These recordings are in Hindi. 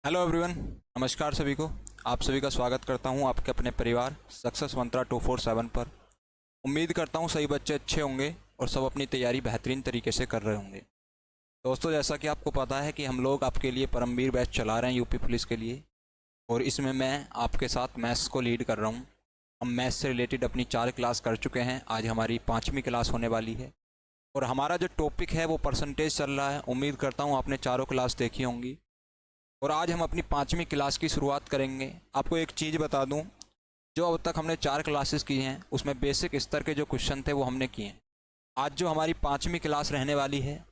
हेलो एवरीवन, नमस्कार सभी को। आप सभी का स्वागत करता हूं आपके अपने परिवार सक्सेस मंत्रा 247 पर। उम्मीद करता हूं सभी बच्चे अच्छे होंगे और सब अपनी तैयारी बेहतरीन तरीके से कर रहे होंगे। दोस्तों, जैसा कि आपको पता है कि हम लोग आपके लिए परमवीर बैच चला रहे हैं यूपी पुलिस के लिए, और इसमें मैं आपके साथ मैथ्स को लीड कर रहा हूँ। हम मैथ्स से रिलेटेड अपनी 4 क्लास कर चुके हैं। आज हमारी 5वीं क्लास होने वाली है और हमारा जो टॉपिक है वो परसेंटेज चल रहा है। उम्मीद करता हूँ आपने चारों क्लास देखी होंगी और आज हम अपनी 5वीं क्लास की शुरुआत करेंगे। आपको एक चीज़ बता दूं, जो अब तक हमने 4 क्लासेस की हैं उसमें बेसिक स्तर के जो क्वेश्चन थे वो हमने किए हैं। आज जो हमारी 5वीं क्लास रहने वाली है,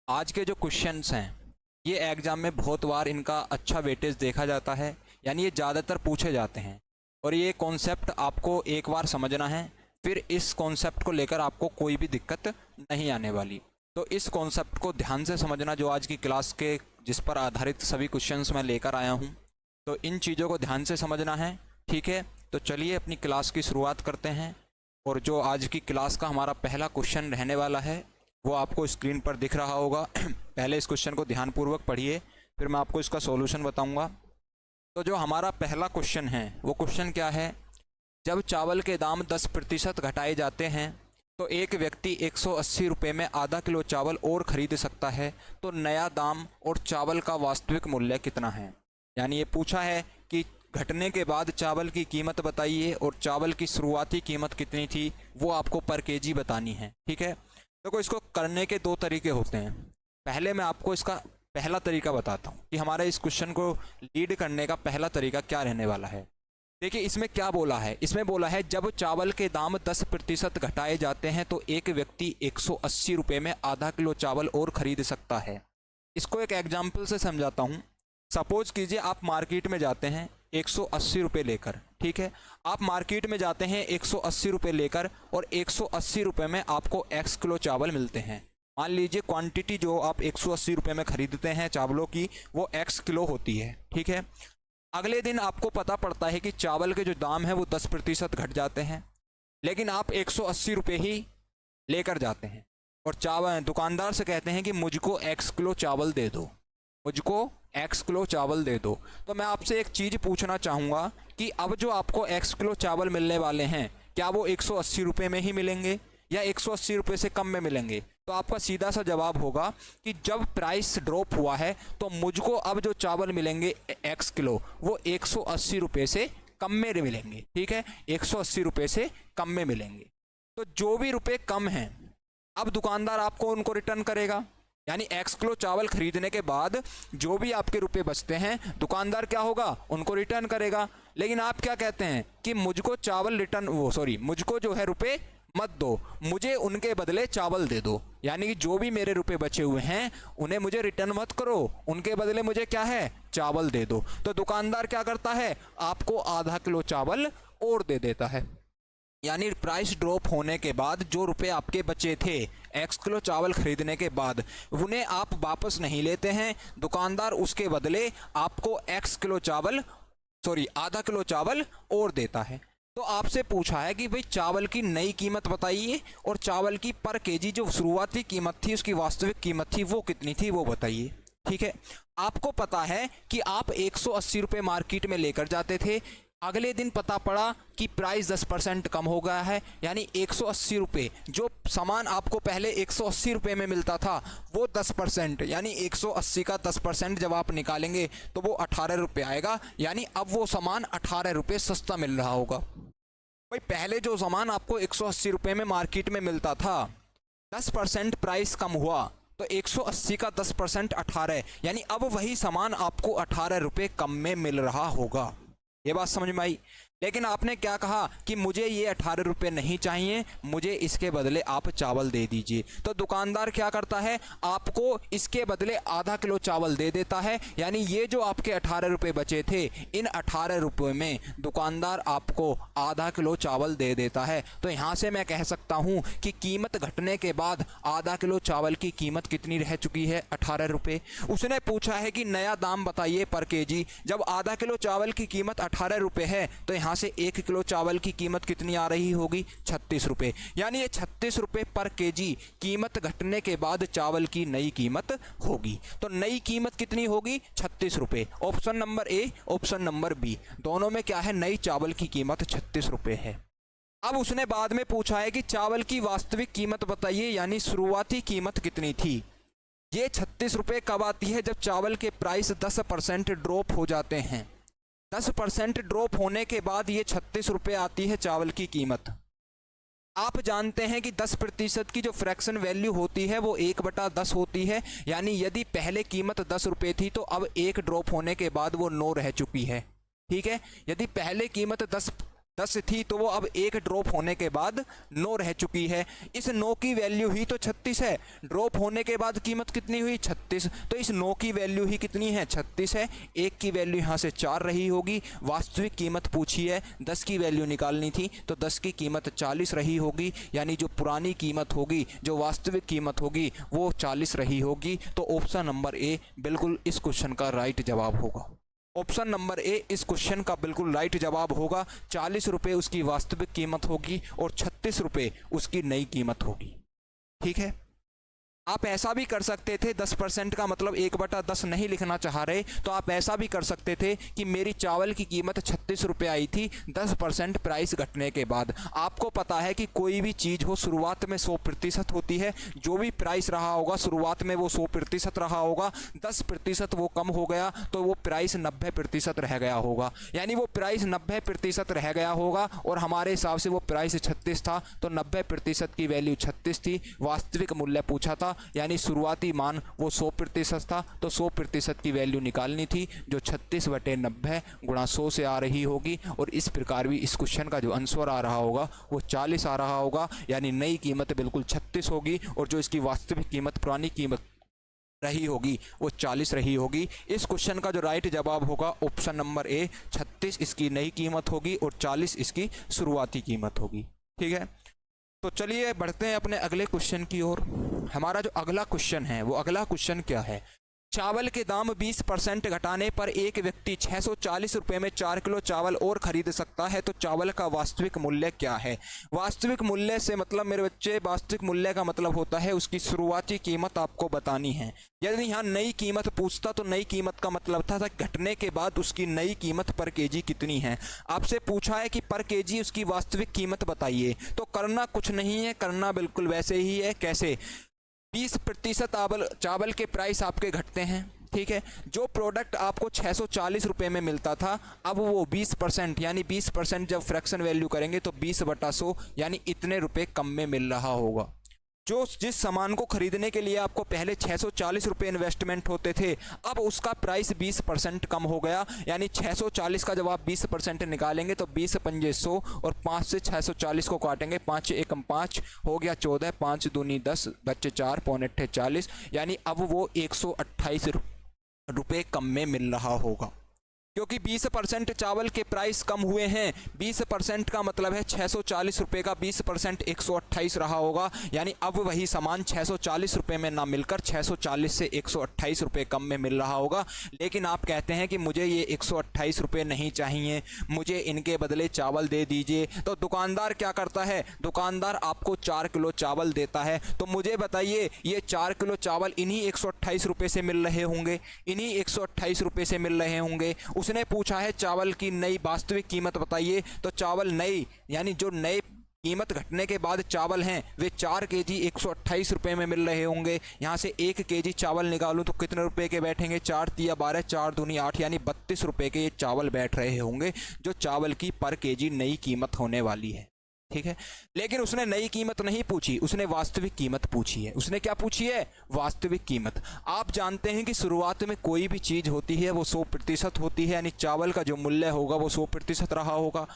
आज के जो क्वेश्चंस हैं ये एग्ज़ाम में बहुत बार इनका अच्छा वेटेज देखा जाता है, यानी ये ज़्यादातर पूछे जाते हैं। और ये कॉन्सेप्ट आपको एक बार समझना है, फिर इस कॉन्सेप्ट को लेकर आपको कोई भी दिक्कत नहीं आने वाली। तो इस कॉन्सेप्ट को ध्यान से समझना, जो आज की क्लास के जिस पर आधारित सभी क्वेश्चंस मैं लेकर आया हूं, तो इन चीज़ों को ध्यान से समझना है। ठीक है, तो चलिए अपनी क्लास की शुरुआत करते हैं। और जो आज की क्लास का हमारा पहला क्वेश्चन रहने वाला है वो आपको स्क्रीन पर दिख रहा होगा। पहले इस क्वेश्चन को ध्यानपूर्वक पढ़िए, फिर मैं आपको इसका सॉल्यूशन बताऊँगा। तो जो हमारा पहला क्वेश्चन है वो क्वेश्चन क्या है, जब चावल के दाम 10% घटाए जाते हैं तो एक व्यक्ति 180 रुपये में आधा किलो चावल और ख़रीद सकता है, तो नया दाम और चावल का वास्तविक मूल्य कितना है। यानी ये पूछा है कि घटने के बाद चावल की कीमत बताइए और चावल की शुरुआती कीमत कितनी थी वो आपको पर केजी बतानी है। ठीक है, तो इसको करने के 2 तरीके होते हैं। पहले मैं आपको इसका पहला तरीका बताता हूँ कि हमारे इस क्वेश्चन को लीड करने का पहला तरीका क्या रहने वाला है। देखिए इसमें क्या बोला है, इसमें बोला है जब चावल के दाम 10% घटाए जाते हैं तो एक व्यक्ति 180 रुपये में आधा किलो चावल और ख़रीद सकता है। इसको एक एग्जाम्पल से समझाता हूँ। सपोज कीजिए आप मार्केट में जाते हैं 180 रुपये लेकर। ठीक है, आप मार्केट में जाते हैं 180 रुपये लेकर और 180 रुपये में आपको x किलो चावल मिलते हैं। मान लीजिए क्वांटिटी जो आप 180 रुपये में ख़रीदते हैं चावलों की वो x किलो होती है। ठीक है, अगले दिन आपको पता पड़ता है कि चावल के जो दाम है वो 10% घट जाते हैं, लेकिन आप 180 रुपये ही लेकर जाते हैं और चावल दुकानदार से कहते हैं कि मुझको x किलो चावल दे दो, मुझको x किलो चावल दे दो। तो मैं आपसे एक चीज़ पूछना चाहूँगा कि अब जो आपको x किलो चावल मिलने वाले हैं क्या वो 180 रुपये में ही मिलेंगे या 180 रुपये से कम में मिलेंगे। तो आपका सीधा सा जवाब होगा कि जब प्राइस ड्रॉप हुआ है तो मुझको अब जो चावल मिलेंगे x किलो वो 180 रुपये से कम में मिलेंगे। ठीक है, 180 रुपये से कम में मिलेंगे। तो जो भी रुपए कम हैं अब दुकानदार आपको उनको रिटर्न करेगा, यानी x किलो चावल खरीदने के बाद जो भी आपके रुपए बचते हैं दुकानदार क्या होगा, उनको रिटर्न करेगा। लेकिन आप क्या कहते हैं कि मुझको चावल मुझको जो है रुपए मत दो, मुझे उनके बदले चावल दे दो। यानी कि जो भी मेरे रुपए बचे हुए हैं उन्हें मुझे रिटर्न मत करो, उनके बदले मुझे क्या है, चावल दे दो। तो दुकानदार क्या करता है, आपको आधा किलो चावल और दे देता है। यानी प्राइस ड्रॉप होने के बाद जो रुपए आपके बचे थे x किलो चावल खरीदने के बाद उन्हें आप वापस नहीं लेते हैं, दुकानदार उसके बदले आपको आधा किलो चावल और देता है। तो आपसे पूछा है कि भाई चावल की नई कीमत बताइए और चावल की पर केजी जो शुरुआती कीमत थी उसकी वास्तविक कीमत थी वो कितनी थी वो बताइए। ठीक है, आपको पता है कि आप 180 रुपये मार्केट में लेकर जाते थे, अगले दिन पता पड़ा कि प्राइस 10% कम हो गया है, यानी 180 रुपये जो सामान आपको पहले 180 रुपये में मिलता था वो 10% यानी 180 का 10% जब आप निकालेंगे तो वो 18 रुपये आएगा, यानी अब वो सामान 18 रुपये सस्ता मिल रहा होगा। भाई पहले जो सामान आपको 180 रुपये में मार्केट में मिलता था 10% प्राइस कम हुआ तो 180 का 10% 18, यानी अब वही सामान आपको 18 रुपये कम में मिल रहा होगा। ये बात समझ में आई। लेकिन आपने क्या कहा कि मुझे ये 18 रुपये नहीं चाहिए, मुझे इसके बदले आप चावल दे दीजिए। तो दुकानदार क्या करता है, आपको इसके बदले आधा किलो चावल दे देता है, यानी ये जो आपके 18 रुपये बचे थे इन 18 रुपये में दुकानदार आपको आधा किलो चावल दे देता है। तो यहाँ से मैं कह सकता हूँ कि कीमत घटने के बाद आधा किलो चावल की कीमत कितनी रह चुकी है, 18 रुपये। उसने पूछा है कि नया दाम बताइए पर केजी। जब आधा किलो चावल की कीमत 18 रुपये है तो यहाँ यहाँ से 1 किलो चावल की कीमत कितनी आ रही होगी, 36 रुपये। यानी ये 36 रुपये पर केजी कीमत घटने के बाद चावल की नई कीमत होगी। तो नई कीमत कितनी होगी, 36 रुपये। Option number A, option number B, दोनों में क्या है, नई चावल की कीमत 36 रुपये है। अब उसने बाद में पूछा है कि चावल की वास्तविक कीमत बताइए, यानी शुरुआती कीमत कितनी थी। ये 36 रुपये कब आती है, जब चावल के प्राइस 10% ड्रॉप हो जाते हैं। 10% ड्रॉप होने के बाद ये 36 रुपये आती है चावल की कीमत। आप जानते हैं कि 10% की जो फ्रैक्शन वैल्यू होती है वो 1/10 होती है। यानी यदि पहले कीमत 10 रुपये थी तो अब 1 ड्रॉप होने के बाद वो 9 रह चुकी है। ठीक है, यदि पहले कीमत 10 थी तो वो अब 1 ड्रॉप होने के बाद 9 रह चुकी है। इस 9 की वैल्यू ही तो 36 है। ड्रॉप होने के बाद कीमत कितनी हुई, 36। तो इस 9 की वैल्यू ही कितनी है, 36 है। 1 की वैल्यू यहाँ से 4 रही होगी। वास्तविक कीमत पूछी है, 10 की वैल्यू निकालनी थी तो 10 की कीमत 40 रही होगी। यानी जो पुरानी कीमत होगी, जो वास्तविक कीमत होगी वो 40 रही होगी। तो ऑप्शन नंबर ए बिल्कुल इस क्वेश्चन का राइट जवाब होगा। ऑप्शन नंबर ए इस क्वेश्चन का बिल्कुल राइट जवाब होगा। 40 रुपये उसकी वास्तविक कीमत होगी और 36 रुपये उसकी नई कीमत होगी। ठीक है, आप ऐसा भी कर सकते थे, 10% का मतलब 1/10 नहीं लिखना चाह रहे तो आप ऐसा भी कर सकते थे कि मेरी चावल की कीमत 36 रुपये आई थी 10% प्राइस घटने के बाद। आपको पता है कि कोई भी चीज़ हो शुरुआत में 100% होती है। जो भी प्राइस रहा होगा शुरुआत में वो 100% रहा होगा, 10% वो कम हो गया तो वो प्राइस 90% रह गया होगा। यानी वो प्राइस 90% रह गया होगा और हमारे हिसाब से वो प्राइस 36 था तो 90% की वैल्यू 36 थी। वास्तविक मूल्य पूछा था, यानी शुरुआती मान वो 100% था तो 100% की वैल्यू निकालनी थी, जो 36/90 गुणा 100 से आ रही होगी। और इस प्रकार भी इस क्वेश्चन का जो आंसर आ रहा होगा वो 40 आ रहा होगा। यानी नई कीमत बिल्कुल 36 होगी और जो इसकी वास्तविक कीमत, पुरानी कीमत रही होगी वो 40 रही होगी। इस क्वेश्चन का जो राइट जवाब होगा ऑप्शन नंबर ए, 36 इसकी नई कीमत होगी और 40 इसकी शुरुआती कीमत होगी। ठीक है, तो चलिए बढ़ते हैं अपने अगले क्वेश्चन की ओर। हमारा जो अगला क्वेश्चन है वो अगला क्वेश्चन क्या है, चावल के दाम 20% घटाने पर एक व्यक्ति 640 रुपये में 4 किलो चावल और खरीद सकता है, तो चावल का वास्तविक मूल्य क्या है। वास्तविक मूल्य से मतलब मेरे बच्चे, वास्तविक मूल्य का मतलब होता है उसकी शुरुआती कीमत आपको बतानी है। यदि यहाँ नई कीमत पूछता तो नई कीमत का मतलब था घटने के बाद उसकी नई कीमत पर केजी कितनी है। आपसे पूछा है कि पर केजी उसकी वास्तविक कीमत बताइए, तो करना कुछ नहीं है, करना बिल्कुल वैसे ही है। कैसे, 20% चावल के प्राइस आपके घटते हैं। ठीक है, जो प्रोडक्ट आपको 640 रुपये में मिलता था अब वो 20% यानी 20% जब फ्रैक्शन वैल्यू करेंगे तो 20/100 यानी इतने रुपए कम में मिल रहा होगा। जो जिस सामान को खरीदने के लिए आपको पहले 640 रुपये इन्वेस्टमेंट होते थे अब उसका प्राइस 20% कम हो गया। यानी 640 का जब आप 20% निकालेंगे तो 20 पंजे 100 और 5 से 640 को काटेंगे, 5 एकम 5 हो गया 14, 5 दूनी 10 बच्चे 4 पौने 40। यानी अब वो 128 रुपये कम में मिल रहा होगा, क्योंकि 20% चावल के प्राइस कम हुए हैं। 20% का मतलब है 640 रुपये का 20% 128 रहा होगा। यानी अब वही सामान 640 रुपये में ना मिलकर 640 से 128 रुपये कम में मिल रहा होगा। लेकिन आप कहते हैं कि मुझे ये 128 रुपये नहीं चाहिए, मुझे इनके बदले चावल दे दीजिए। तो दुकानदार क्या करता है, दुकानदार आपको 4 किलो चावल देता है। तो मुझे बताइए ये 4 किलो चावल इन्हीं 128 रुपये से मिल रहे होंगे, इन्हीं 128 रुपये से मिल रहे होंगे। उसने पूछा है चावल की नई वास्तविक कीमत बताइए, तो चावल नई यानी जो नए कीमत घटने के बाद चावल हैं वे 4 केजी 128 रुपये में मिल रहे होंगे। यहाँ से 1 केजी चावल निकालूं तो कितने रुपए के बैठेंगे, 4 तिया 12, 4 दूनी 8 यानी 32 रुपये के ये चावल बैठ रहे होंगे, जो चावल की पर केजी नई कीमत होने वाली है। ठीक है, लेकिन उसने नई कीमत नहीं पूछी, उसने वास्तविक कीमत पूछी है। उसने क्या पूछी है, वास्तविक कीमत। आप जानते हैं कि शुरुआत में कोई भी चीज़ होती है वो 100% होती है, यानी चावल का जो मूल्य होगा वो 100% रहा होगा।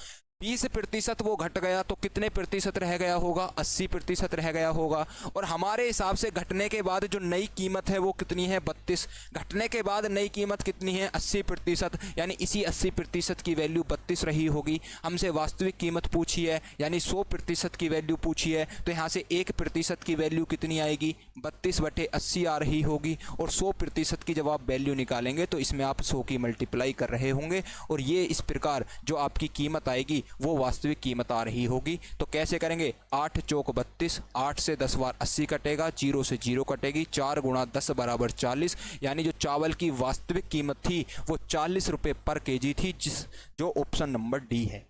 20% वो घट गया तो कितने प्रतिशत रह गया होगा? 80% रह गया होगा। और हमारे हिसाब से घटने के बाद जो नई कीमत है वो कितनी है? 32। घटने के बाद नई कीमत कितनी है? 80%, यानी इसी 80% की वैल्यू 32 रही होगी। हमसे वास्तविक कीमत पूछी है, यानी 100% की वैल्यू पूछी है, तो यहाँ से 1% की वैल्यू कितनी आएगी? 32/80 आ रही होगी। और 100% की जब आप वैल्यू निकालेंगे तो इसमें आप 100 की मल्टीप्लाई कर रहे होंगे, और ये इस प्रकार जो आपकी कीमत आएगी वो वास्तविक कीमत आ रही होगी। तो कैसे करेंगे? 8 चौक 32, 8 से 10 बार 80 कटेगा, 0 से 0 कटेगी, 4 गुणा 10 बराबर 40। यानी जो चावल की वास्तविक कीमत थी वो 40 रुपये पर केजी थी, जो ऑप्शन नंबर डी है।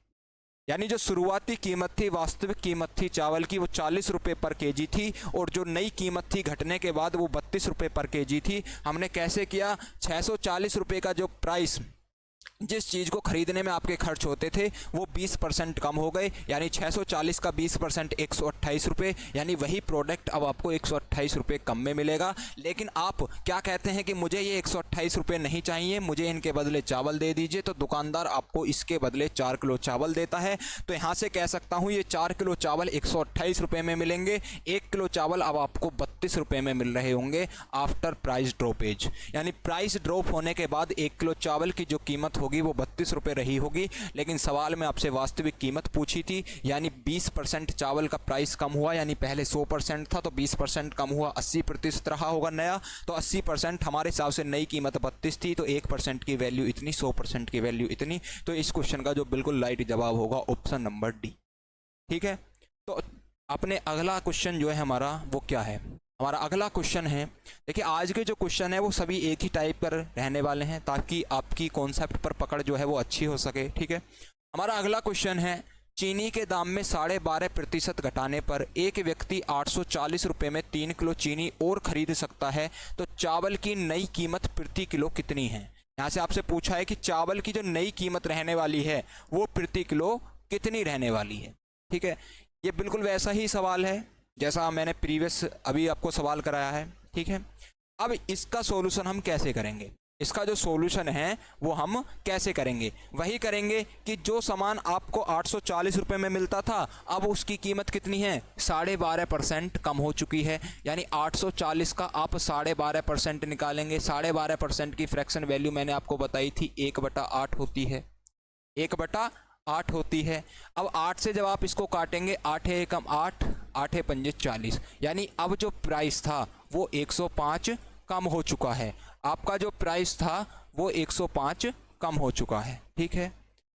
यानी जो शुरुआती कीमत थी, वास्तविक कीमत थी चावल की, वो 40 रुपये पर केजी थी, और जो नई कीमत थी घटने के बाद वो 32 रुपये पर केजी थी। हमने कैसे किया? 640 रुपये का जो प्राइस, जिस चीज़ को ख़रीदने में आपके खर्च होते थे वो 20% कम हो गए, यानी 640 का 20% 128 रुपये, यानी वही प्रोडक्ट अब आपको 128 रुपये कम में मिलेगा। लेकिन आप क्या कहते हैं कि मुझे ये 128 रुपये नहीं चाहिए, मुझे इनके बदले चावल दे दीजिए, तो दुकानदार आपको इसके बदले 4 किलो चावल देता है। तो यहाँ से कह सकता हूँ ये 4 किलो चावल 128 रुपये में मिलेंगे, 1 किलो चावल अब आपको 32 रुपये में मिल रहे होंगे आफ्टर प्राइस ड्रॉपेज। यानी प्राइस ड्रॉप होने के बाद 1 किलो चावल की जो कीमत होगी वो 32 रुपये रही होगी। लेकिन सवाल में आपसे वास्तविक कीमत पूछी थी, यानी 20% चावल का प्राइस कम हुआ, यानी पहले 100% था तो 20% कम हुआ, 80% रहा होगा नया, तो 80% हमारे हिसाब से नई कीमत 32 थी, तो 1% की वैल्यू इतनी, 100% की वैल्यू इतनी। तो इस क्वेश्चन का जो बिल्कुल राइट जवाब होगा ऑप्शन नंबर डी। ठीक है, तो अपने अगला क्वेश्चन जो है हमारा वो क्या है? हमारा अगला क्वेश्चन है, देखिए आज के जो क्वेश्चन है वो सभी एक ही टाइप पर रहने वाले हैं ताकि आपकी कॉन्सेप्ट पर पकड़ जो है वो अच्छी हो सके। ठीक है, हमारा अगला क्वेश्चन है, चीनी के दाम में 12.5% घटाने पर एक व्यक्ति 840 रुपये में 3 किलो चीनी और ख़रीद सकता है, तो चावल की नई कीमत प्रति किलो कितनी है? यहाँ से आपसे पूछा है कि चावल की जो नई कीमत रहने वाली है वो प्रति किलो कितनी रहने वाली है। ठीक है, ये बिल्कुल वैसा ही सवाल है जैसा मैंने प्रीवियस अभी आपको सवाल कराया है। ठीक है, अब इसका सॉल्यूशन हम कैसे करेंगे? इसका जो सॉल्यूशन है वो हम कैसे करेंगे? वही करेंगे कि जो सामान आपको 840 रुपये में मिलता था अब उसकी कीमत कितनी है? 12.5% कम हो चुकी है, यानी 840 का आप 12.5% निकालेंगे। 12.5% की फ्रैक्शन वैल्यू मैंने आपको बताई थी 1/8 होती है, 1/8 होती है। अब 8 से जब आप इसको काटेंगे, 8 है कम 8, 8 है 5 40, यानी अब जो प्राइस था वो 105 कम हो चुका है। आपका जो प्राइस था वो 105 कम हो चुका है। ठीक है,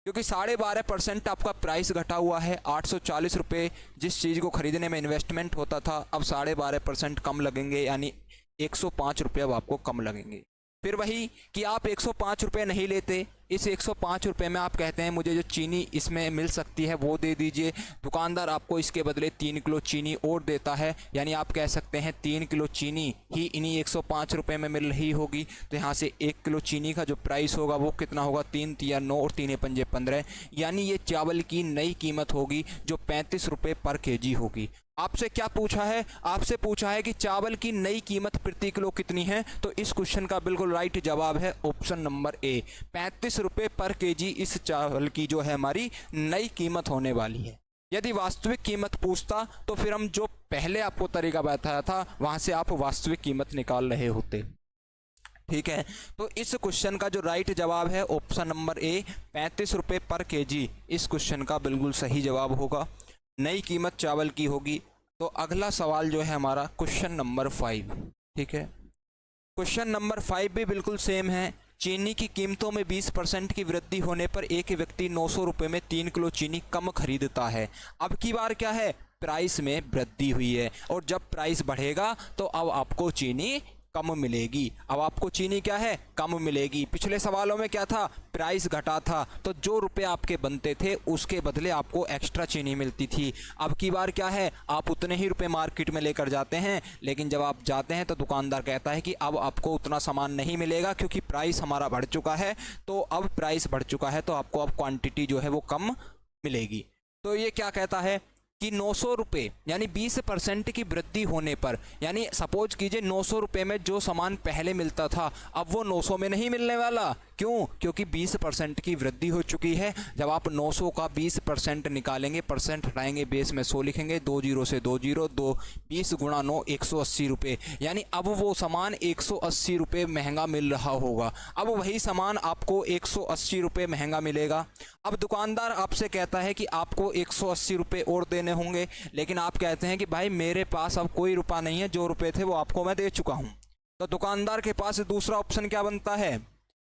क्योंकि 12.5% आपका प्राइस घटा हुआ है। 840 रुपये जिस चीज़ को ख़रीदने में इन्वेस्टमेंट होता था अब 12.5% कम लगेंगे, यानी 105 रुपये अब आपको कम लगेंगे। फिर वही कि आप 105 रुपये नहीं लेते, इस 105 रुपये में आप कहते हैं मुझे जो चीनी इसमें मिल सकती है वो दे दीजिए, दुकानदार आपको इसके बदले 3 किलो चीनी और देता है, यानी आप कह सकते हैं 3 किलो चीनी ही इन्हीं 105 रुपये में मिल रही होगी। तो यहाँ से 1 किलो चीनी का जो प्राइस होगा वो कितना होगा? 3 तिया 9 और 3 पंजे 15, यानी ये चावल की नई कीमत होगी जो 35 रुपये पर केजी होगी। आपसे क्या पूछा है? आपसे पूछा है कि चावल की नई कीमत प्रति किलो कितनी है, तो इस क्वेश्चन का बिल्कुल राइट जवाब है ऑप्शन नंबर ए, 35 रुपये पर केजी इस चावल की जो है हमारी नई कीमत होने वाली है। यदि वास्तविक कीमत पूछता तो फिर हम जो पहले आपको तरीका बताया था वहां से आप वास्तविक कीमत निकाल रहे होते। ठीक है, तो इस क्वेश्चन का जो राइट जवाब है ऑप्शन नंबर ए, 35 रुपये पर केजी इस क्वेश्चन का बिल्कुल सही जवाब होगा। नई कीमत चावल की होगी। तो अगला सवाल जो है हमारा क्वेश्चन नंबर 5। ठीक है, क्वेश्चन नंबर 5 भी बिल्कुल सेम है। चीनी की कीमतों में 20% की वृद्धि होने पर एक व्यक्ति 900 रुपये में 3 किलो चीनी कम खरीदता है। अब की बार क्या है? प्राइस में वृद्धि हुई है, और जब प्राइस बढ़ेगा तो अब आपको चीनी कम मिलेगी। अब आपको चीनी क्या है? कम मिलेगी। पिछले सवालों में क्या था? प्राइस घटा था, तो जो रुपए आपके बनते थे उसके बदले आपको एक्स्ट्रा चीनी मिलती थी। अब की बार क्या है? आप उतने ही रुपए मार्केट में लेकर जाते हैं, लेकिन जब आप जाते हैं तो दुकानदार कहता है कि अब आपको उतना सामान नहीं मिलेगा क्योंकि प्राइस हमारा बढ़ चुका है। तो अब प्राइस बढ़ चुका है तो आपको अब क्वांटिटी जो है वो कम मिलेगी। तो ये क्या कहता है? कि 900 रुपये यानी 20% की वृद्धि होने पर, यानी सपोज कीजिए 900 रुपये में जो सामान पहले मिलता था अब वो 900 में नहीं मिलने वाला। क्यों? क्योंकि 20% की वृद्धि हो चुकी है। जब आप 900 का 20% निकालेंगे, परसेंट हटाएंगे, बेस में 100 लिखेंगे, 2 जीरो से 2 जीरो, 20 गुणा 9 180 रुपये, यानी अब वो सामान 180 रुपये महंगा मिल रहा होगा। अब वही सामान आपको 180 रुपये महंगा मिलेगा। अब दुकानदार आपसे कहता है कि आपको 180 रुपये और देने होंगे, लेकिन आप कहते हैं कि भाई मेरे पास अब कोई रुपया नहीं है, जो रुपये थे वो आपको मैं दे चुका हूँ। तो दुकानदार के पास दूसरा ऑप्शन क्या बनता है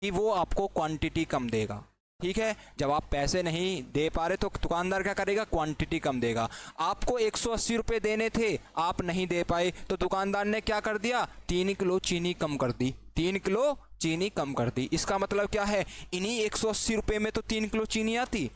कि वो आपको क्वांटिटी कम देगा। ठीक है, जब आप पैसे नहीं दे पा रहे तो दुकानदार क्या करेगा? क्वांटिटी कम देगा। आपको 180 रुपये देने थे, आप नहीं दे पाए, तो दुकानदार ने क्या कर दिया? 3 किलो चीनी कम कर दी, 3 किलो चीनी कम कर दी। इसका मतलब क्या है? इन्हीं 180 रुपये में तो 3 किलो चीनी आती।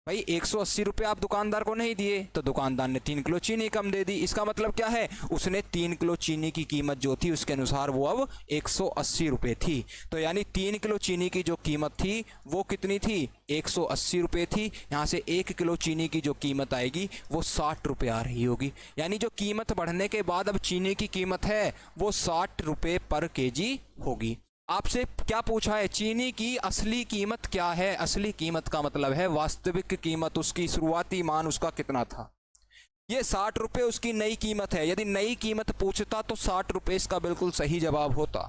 भाई 180 रुपये आप दुकानदार को नहीं दिए तो दुकानदार ने 3 किलो चीनी कम दे दी। इसका मतलब क्या है? उसने 3 किलो चीनी की कीमत जो थी उसके अनुसार वो अब 180 रुपये थी। तो यानी 3 किलो चीनी की जो कीमत थी वो कितनी थी? 180 रुपये थी। यहाँ से 1 किलो चीनी की जो कीमत आएगी वो 60 रुपये आ रही होगी। यानी जो कीमत बढ़ने के बाद अब चीनी की कीमत है वो 60 रुपये पर केजी होगी। आपसे क्या पूछा है? चीनी की असली कीमत क्या है? असली कीमत का मतलब है वास्तविक कीमत, उसकी शुरुआती मान उसका कितना था। ये 60 रुपये उसकी नई कीमत है। यदि नई कीमत पूछता तो 60 रुपये इसका बिल्कुल सही जवाब होता।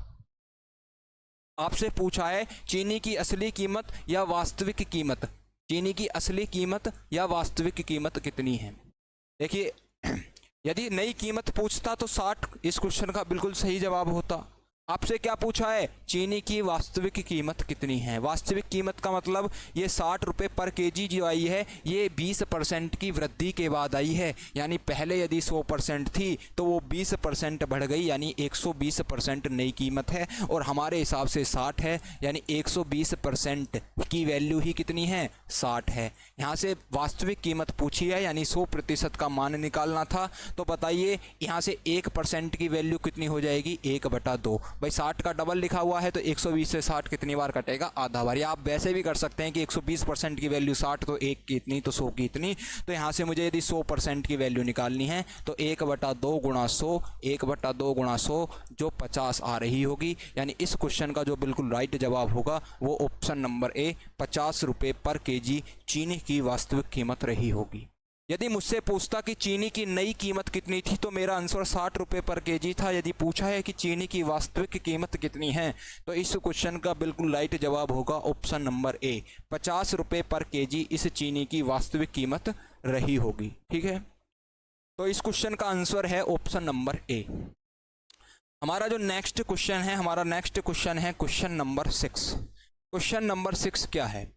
आपसे पूछा है चीनी की असली कीमत या वास्तविक कीमत, चीनी की असली कीमत या वास्तविक कीमत कितनी है। देखिए यदि नई कीमत पूछता तो 60 इस क्वेश्चन का बिल्कुल सही जवाब होता। आपसे क्या पूछा है? चीनी की वास्तविक कीमत कितनी है। वास्तविक कीमत का मतलब ये 60 रुपये पर केजी जो आई है ये 20% की वृद्धि के बाद आई है। यानी पहले यदि 100% थी तो वो 20% बढ़ गई, यानी 120% नई कीमत है। और हमारे हिसाब से 60 है, यानी 120% की वैल्यू ही कितनी है? 60 है। यहाँ से वास्तविक कीमत पूछी है, यानी 100% का मान निकालना था। तो बताइए यहाँ से 1% की वैल्यू कितनी हो जाएगी? 1/2। भाई 60 का डबल लिखा हुआ है तो 120 से 60 कितनी बार कटेगा? आधा बार। या आप वैसे भी कर सकते हैं कि 120% की वैल्यू 60 तो 1 की इतनी तो 100 की इतनी। तो यहाँ से मुझे यदि 100% की वैल्यू निकालनी है तो 1/2 गुणा 100, 1/2 गुणा 100 जो 50 आ रही होगी। यानी इस क्वेश्चन का जो बिल्कुल राइट जवाब होगा वो ऑप्शन नंबर ए 50 रुपये पर केजी चीनी की वास्तविक कीमत रही होगी। यदि मुझसे पूछता कि चीनी की नई कीमत कितनी थी तो मेरा आंसर 60 रुपये पर केजी था। यदि पूछा है कि चीनी की वास्तविक कीमत कितनी है तो इस क्वेश्चन का बिल्कुल राइट जवाब होगा ऑप्शन नंबर ए 50 रुपये पर केजी इस चीनी की वास्तविक कीमत रही होगी। ठीक है, तो इस क्वेश्चन का आंसर है ऑप्शन नंबर ए। हमारा जो नेक्स्ट क्वेश्चन है, हमारा नेक्स्ट क्वेश्चन है क्वेश्चन नंबर 6। क्वेश्चन नंबर 6 क्या है?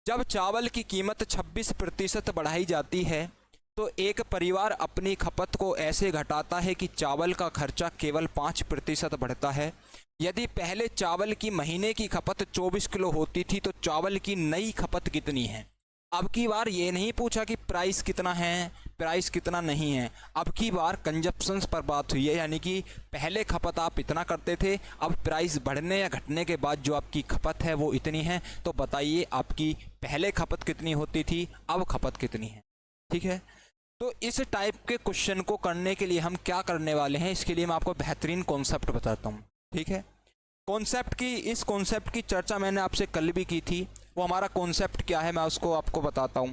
जब चावल की कीमत 26% बढ़ाई जाती है तो एक परिवार अपनी खपत को ऐसे घटाता है कि चावल का खर्चा केवल 5% बढ़ता है। यदि पहले चावल की महीने की खपत 24 किलो होती थी तो चावल की नई खपत कितनी है। अब की बार ये नहीं पूछा कि प्राइस कितना है, प्राइस कितना नहीं है। अब की बार कंजप्शंस पर बात हुई है, यानी कि पहले खपत आप इतना करते थे, अब प्राइस बढ़ने या घटने के बाद जो आपकी खपत है वो इतनी है। तो बताइए आपकी पहले खपत कितनी होती थी, अब खपत कितनी है। ठीक है, तो इस टाइप के क्वेश्चन को करने के लिए हम क्या करने वाले हैं, इसके लिए मैं आपको बेहतरीन कॉन्सेप्ट बताता हूँ। ठीक है, इस कॉन्सेप्ट की चर्चा मैंने आपसे कल भी की थी। वो हमारा कॉन्सेप्ट क्या है मैं उसको आपको बताता हूँ।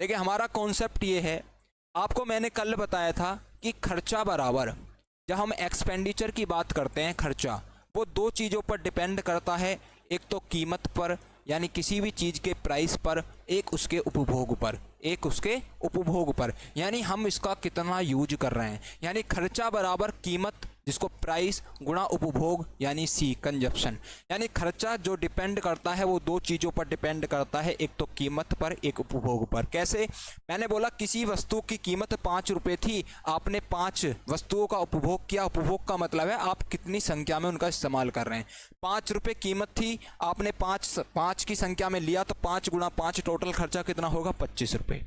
देखिए हमारा कॉन्सेप्ट ये है, आपको मैंने कल बताया था कि खर्चा बराबर, जब हम एक्सपेंडिचर की बात करते हैं खर्चा वो 2 चीज़ों पर डिपेंड करता है। एक तो कीमत पर, यानी किसी भी चीज़ के प्राइस पर, एक उसके उपभोग पर, एक उसके उपभोग पर, यानी हम इसका कितना यूज कर रहे हैं। यानी खर्चा बराबर कीमत जिसको प्राइस गुणा उपभोग यानी सी कंजप्शन। यानी खर्चा जो डिपेंड करता है वो 2 चीज़ों पर डिपेंड करता है, एक तो कीमत पर, एक उपभोग पर। कैसे? मैंने बोला किसी वस्तु की कीमत 5 रुपये थी, आपने 5 वस्तुओं का उपभोग किया। उपभोग का मतलब है आप कितनी संख्या में उनका इस्तेमाल कर रहे हैं। 5 रुपये कीमत थी, आपने 5 की संख्या में लिया तो 5 गुणा 5 टोटल खर्चा कितना होगा? 25 रुपये।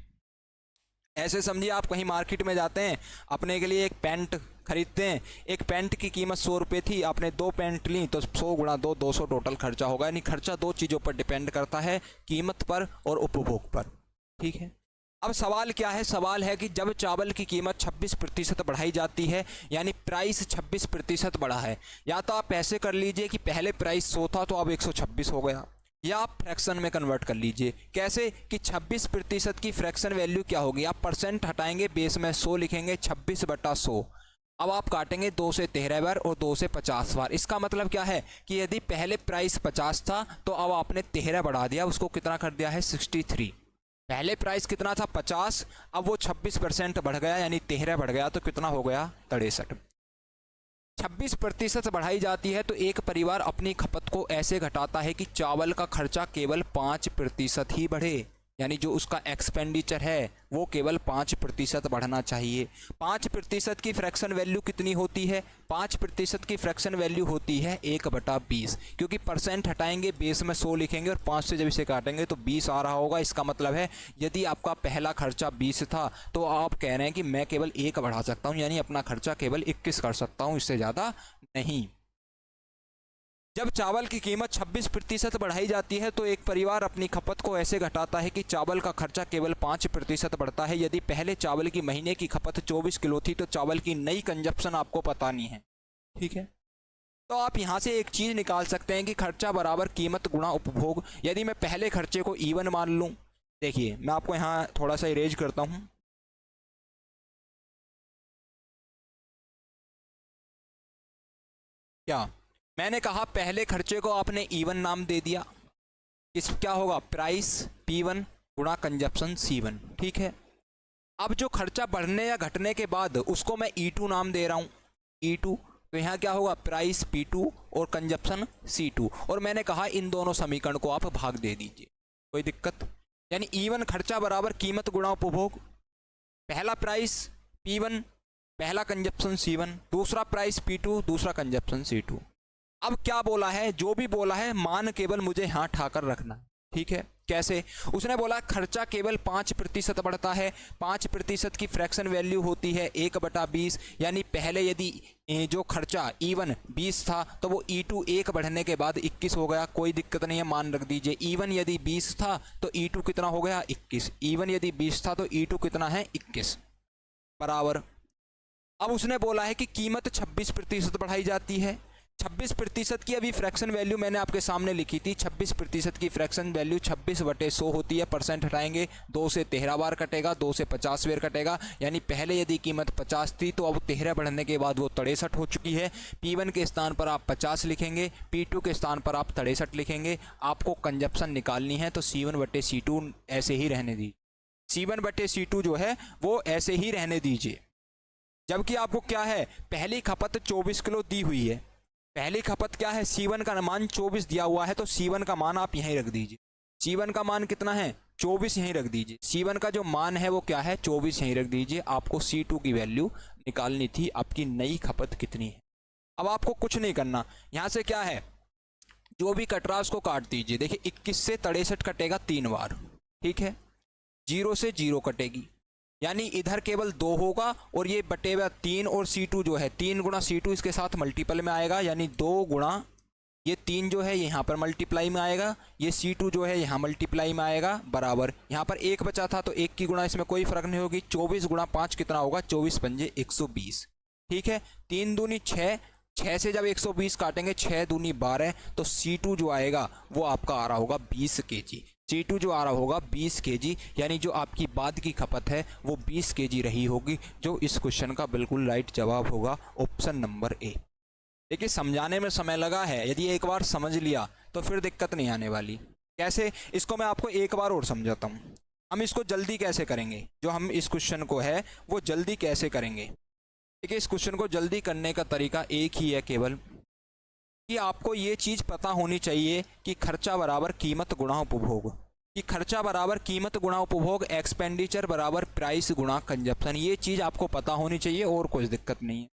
ऐसे समझिए आप कहीं मार्केट में जाते हैं, अपने के लिए एक पैंट खरीदते हैं, एक पैंट की कीमत 100 रुपये थी, आपने 2 पैंट ली तो 100 गुणा 2 200 टोटल खर्चा होगा। यानी खर्चा 2 चीज़ों पर डिपेंड करता है, कीमत पर और उपभोग पर। ठीक है, अब सवाल क्या है, सवाल है कि जब चावल की कीमत 26% बढ़ाई जाती है, यानी प्राइस 26% बढ़ा है, या तो आप ऐसे कर लीजिए कि पहले प्राइस 100 था तो अब 126 हो गया, या आप फ्रैक्शन में कन्वर्ट कर लीजिए। कैसे कि 26% की फ्रैक्शन वैल्यू क्या होगी, आप परसेंट हटाएंगे, बेस में 100 लिखेंगे, 26/100। अब आप काटेंगे 2 से 13 बार और 2 से 50 बार। इसका मतलब क्या है कि यदि पहले प्राइस 50 था तो अब आपने 13 बढ़ा दिया, उसको कितना कर दिया है 63। पहले प्राइस कितना था 50, अब वो 26% बढ़ गया, यानी 13 बढ़ गया, तो कितना हो गया 63। 26% बढ़ाई जाती है तो एक परिवार अपनी खपत को ऐसे घटाता है कि चावल का खर्चा केवल 5% ही बढ़े, यानी जो उसका एक्सपेंडिचर है वो केवल 5% बढ़ना चाहिए। 5% की फ्रैक्शन वैल्यू कितनी होती है, 5% की फ्रैक्शन वैल्यू होती है 1/20, क्योंकि परसेंट हटाएंगे, बेस में 100 लिखेंगे और 5 से जब इसे काटेंगे तो 20 आ रहा होगा। इसका मतलब है यदि आपका पहला खर्चा 20 था तो आप कह रहे हैं कि मैं केवल 1 बढ़ा सकता हूँ, यानी अपना खर्चा केवल 21 कर सकता हूँ, इससे ज़्यादा नहीं। जब चावल की कीमत 26% बढ़ाई जाती है तो एक परिवार अपनी खपत को ऐसे घटाता है कि चावल का खर्चा केवल 5% बढ़ता है। यदि पहले चावल की महीने की खपत 24 किलो थी तो चावल की नई कंजप्शन आपको पता नहीं है, ठीक है। तो आप यहाँ से एक चीज़ निकाल सकते हैं कि खर्चा बराबर कीमत गुणा उपभोग। यदि मैं पहले खर्चे को इवन मान लूँ, देखिए मैं आपको यहाँ थोड़ा सा इरेज करता हूँ। क्या मैंने कहा, पहले खर्चे को आपने इवन नाम दे दिया, इस क्या होगा प्राइस P1 गुणा कंजप्शन C1, ठीक है। अब जो खर्चा बढ़ने या घटने के बाद उसको मैं E2 नाम दे रहा हूँ, E2, तो यहाँ क्या होगा प्राइस P2 और कंजप्शन C2, और मैंने कहा इन दोनों समीकरण को आप भाग दे दीजिए, कोई दिक्कत। यानी इवन खर्चा बराबर कीमत गुणा उपभोग, पहला प्राइस P1, पहला कंजप्शन C1, दूसरा प्राइस P2, दूसरा कंजप्शन C2। अब क्या बोला है, जो भी बोला है मान केवल मुझे यहाँ ठाकर रखना, ठीक है। कैसे, उसने बोला खर्चा केवल 5% बढ़ता है, 5% की फ्रैक्शन वैल्यू होती है 1/20, यानी पहले यदि जो खर्चा E1 20 था तो वो E2 1 बढ़ने के बाद 21 हो गया, कोई दिक्कत नहीं है, मान रख दीजिए। E1 यदि 20 था तो E2 कितना हो गया 21, E1 यदि 20 था तो E2 कितना है 21 बराबर। अब उसने बोला है कि कीमत 26% बढ़ाई जाती है। 26% की अभी फ्रैक्शन वैल्यू मैंने आपके सामने लिखी थी, 26% की फ्रैक्शन वैल्यू 26/100 होती है। परसेंट हटाएंगे, 2 से 13 बार कटेगा, 2 से 50 बार कटेगा, यानी पहले यदि कीमत 50 थी तो अब 13 बढ़ने के बाद वो 63 हो चुकी है। P1 के स्थान पर आप 50 लिखेंगे, P2 के स्थान पर आप 63 लिखेंगे। आपको कंजप्शन निकालनी है तो C1/C2 ऐसे ही रहने दीजिए, C1/C2 जो है वो ऐसे ही रहने दीजिए। जबकि आपको क्या है, पहली खपत 24 किलो दी हुई है, पहली खपत क्या है, C1 का मान 24 दिया हुआ है, तो C1 का मान आप यहीं रख दीजिए। C1 का मान कितना है 24, यहीं रख दीजिए। C1 का जो मान है वो क्या है 24, यहीं रख दीजिए। आपको C2 की वैल्यू निकालनी थी, आपकी नई खपत कितनी है। अब आपको कुछ नहीं करना, यहाँ से क्या है, जो भी कट रहा है उसको काट दीजिए। देखिए 21 से 63 कटेगा 3 बार, ठीक है। 0 से 0 कटेगी, यानी इधर केवल 2 होगा और ये बटे हुआ 3, और C2 जो है 3 गुणा C2 इसके साथ मल्टीपल में आएगा, यानी 2 गुणा ये 3 जो है यहाँ पर मल्टीप्लाई में आएगा, ये C2 जो है यहाँ मल्टीप्लाई में आएगा बराबर। यहाँ पर 1 बचा था तो 1 की गुणा इसमें कोई फर्क नहीं होगी। 24 गुणा 5 कितना होगा, 24 पंजे 120, ठीक है। 3 दूनी 6, 6 से जब 120 काटेंगे 6 दूनी 12, तो C2 जो आएगा वो आपका आ रहा होगा 20 kg। C2 जो आ रहा होगा 20 kg, यानी जो आपकी बाद की खपत है वो 20 kg रही होगी, जो इस क्वेश्चन का बिल्कुल राइट जवाब होगा ऑप्शन नंबर ए। देखिए समझाने में समय लगा है, यदि एक बार समझ लिया तो फिर दिक्कत नहीं आने वाली। कैसे, इसको मैं आपको एक बार और समझाता हूँ। हम इसको जल्दी कैसे करेंगे, जो हम इस क्वेश्चन को है वो जल्दी कैसे करेंगे। देखिए इस क्वेश्चन को जल्दी करने का तरीका एक ही है केवल, कि आपको ये चीज़ पता होनी चाहिए कि खर्चा बराबर कीमत गुणा उपभोग, कि खर्चा बराबर कीमत गुणा उपभोग, एक्सपेंडिचर बराबर प्राइस गुणा कंजप्शन। ये चीज़ आपको पता होनी चाहिए और कोई दिक्कत नहीं है।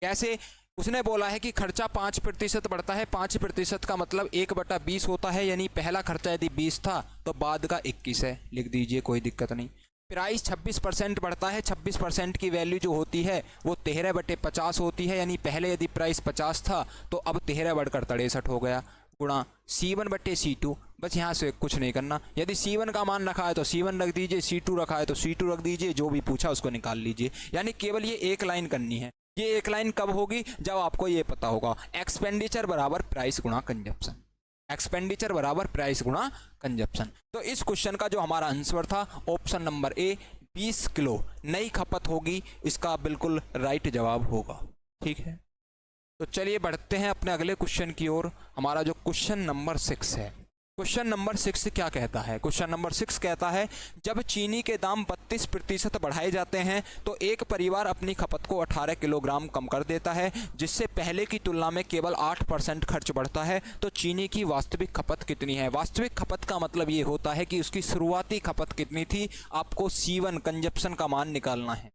कैसे, उसने बोला है कि खर्चा 5% बढ़ता है, 5% का मतलब 1/20 होता है, यानी पहला खर्चा यदि 20 था तो बाद का 21 है, लिख दीजिए, कोई दिक्कत नहीं। प्राइस 26% बढ़ता है, 26% की वैल्यू जो होती है वो 13/50 होती है, यानी पहले यदि प्राइस 50 था तो अब 13 बढ़कर 63 हो गया। गुणा C1/C2, बस यहाँ से कुछ नहीं करना। यदि C1 का मान रखा है तो C1 रख दीजिए, C2 रखा है तो C2 रख दीजिए, जो भी पूछा उसको निकाल लीजिए। यानी केवल ये एक लाइन करनी है। ये एक लाइन कब होगी? जब आपको ये पता होगा एक्सपेंडिचर बराबर प्राइस गुणा कंजप्शन, एक्सपेंडिचर बराबर प्राइस गुणा कंजप्शन। तो इस क्वेश्चन का जो हमारा आंसर था ऑप्शन नंबर ए 20 किलो नई खपत होगी, इसका बिल्कुल राइट जवाब होगा। ठीक है, तो चलिए बढ़ते हैं अपने अगले क्वेश्चन की ओर। हमारा जो क्वेश्चन नंबर 6 है, क्वेश्चन नंबर 6 क्या कहता है? क्वेश्चन नंबर 6 कहता है जब चीनी के दाम 32% बढ़ाए जाते हैं तो एक परिवार अपनी खपत को 18 किलोग्राम कम कर देता है, जिससे पहले की तुलना में केवल 8% खर्च बढ़ता है। तो चीनी की वास्तविक खपत कितनी है? वास्तविक खपत का मतलब ये होता है कि उसकी शुरुआती खपत कितनी थी। आपको C1 कंजप्शन का मान निकालना है।